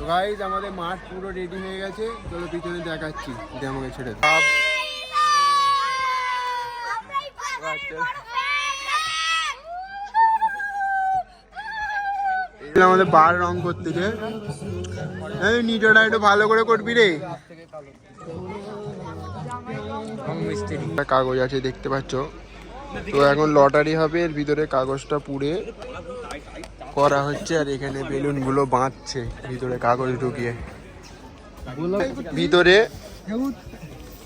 Guys আমাদের মাঠ পুরো রেডি হয়ে গেছে, চলো পিছনে দেখাচ্ছি। আমাকে ছেড়ে আমাদের বার রং করতেছে। নিচটা একটু ভালো করে করবি রে। কাগজ আছে দেখতে পাচ্ছ, তো এখন লটারি হবে, এর ভিতরে কাগজটা পুড়ে করা হচ্ছে। আর এখানে বেলুন গুলো বাঁধছে ভিতরে কাগজ ঢুকিয়ে, ভিতরে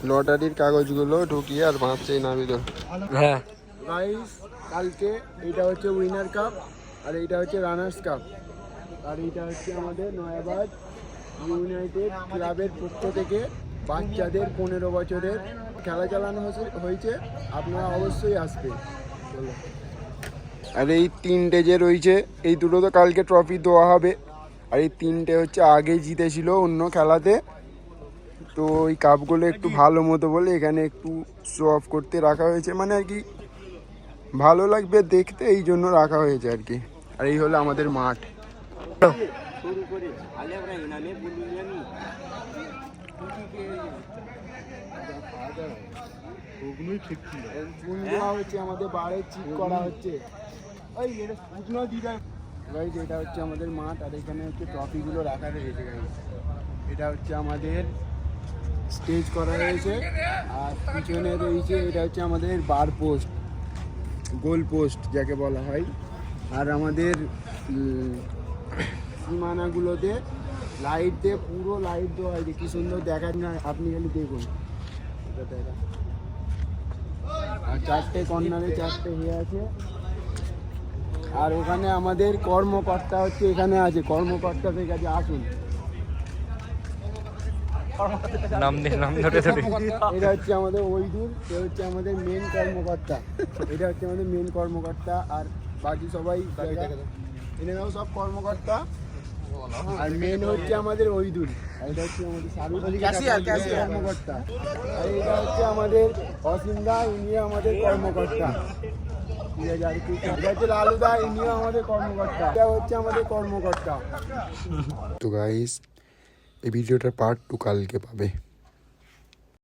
লটারির কাগজগুলো ঢুকিয়ে আর বাঁধছে না ভিতর। হ্যাঁ গাইস, কালকে এটা হচ্ছে উইনার কাপ, আর এইটা হচ্ছে রানার্স কাপ, আর এইটা হচ্ছে আমাদের নয়াবাদ ইউনাইটেড ক্লাবের পক্ষ থেকে বাচ্চাদের 15 বছরের খেলা চালানো হয়েছে। আপনারা অবশ্যই আসবেন। আর এই তিনটে যে রয়েছে, এই দুটো তো কালকে ট্রফি দেওয়া হবে। আর এই তিনটে হচ্ছে আগে জিতেছিল অন্য খেলাতে, তো ওই কাপগুলো একটু ভালো মতো বলে এখানে একটু শো অফ করতে রাখা হয়েছে, মানে আর কি ভালো লাগবে দেখতে, এই জন্য রাখা হয়েছে আর কি। আর এই হলো আমাদের মাঠ। আমাদের বাড়ে চিপ করা হচ্ছে। এটা হচ্ছে আমাদের মাঠ, আর এখানে হচ্ছে ট্রফিগুলো রাখা রয়েছে। এটা হচ্ছে আমাদের স্টেজ করা হয়েছে, আর পিছনে রয়েছে এটা হচ্ছে আমাদের বার পোস্ট, গোল পোস্ট যাকে বলা হয়। আর আমাদের সীমানাগুলোতে লাইট দিয়ে, পুরো লাইট দেওয়া হয়েছে, কি সুন্দর দেখার না, আপনি খালি দেখুন। আর চারটে কর্নারে চারটে হয়ে আছে। আর ওখানে আমাদের কর্মকর্তা হচ্ছে এখানে আছে, কর্মকর্তাদের কাছে আসুন। এটা হচ্ছে আমাদের ওইদুর, এ হচ্ছে আমাদের মেন কর্মকর্তা, এটা হচ্ছে আমাদের মেন কর্মকর্তা। আর বাকি সবাই এনারাও সব কর্মকর্তা। আর মেন হচ্ছে আমাদের ওইদুর, আর এটা হচ্ছে আমাদের কর্মকর্তা। আর এটা হচ্ছে আমাদের অসীমদা, ইনিও আমাদের কর্মকর্তা। ঠিক আছে, আর কি এটা হচ্ছে লালুদা, ইনিও আমাদের কর্মকর্তা। এটা হচ্ছে আমাদের কর্মকর্তা। তো গাইস, এই ভিডিওটার পার্ট 2 কালকে পাবে।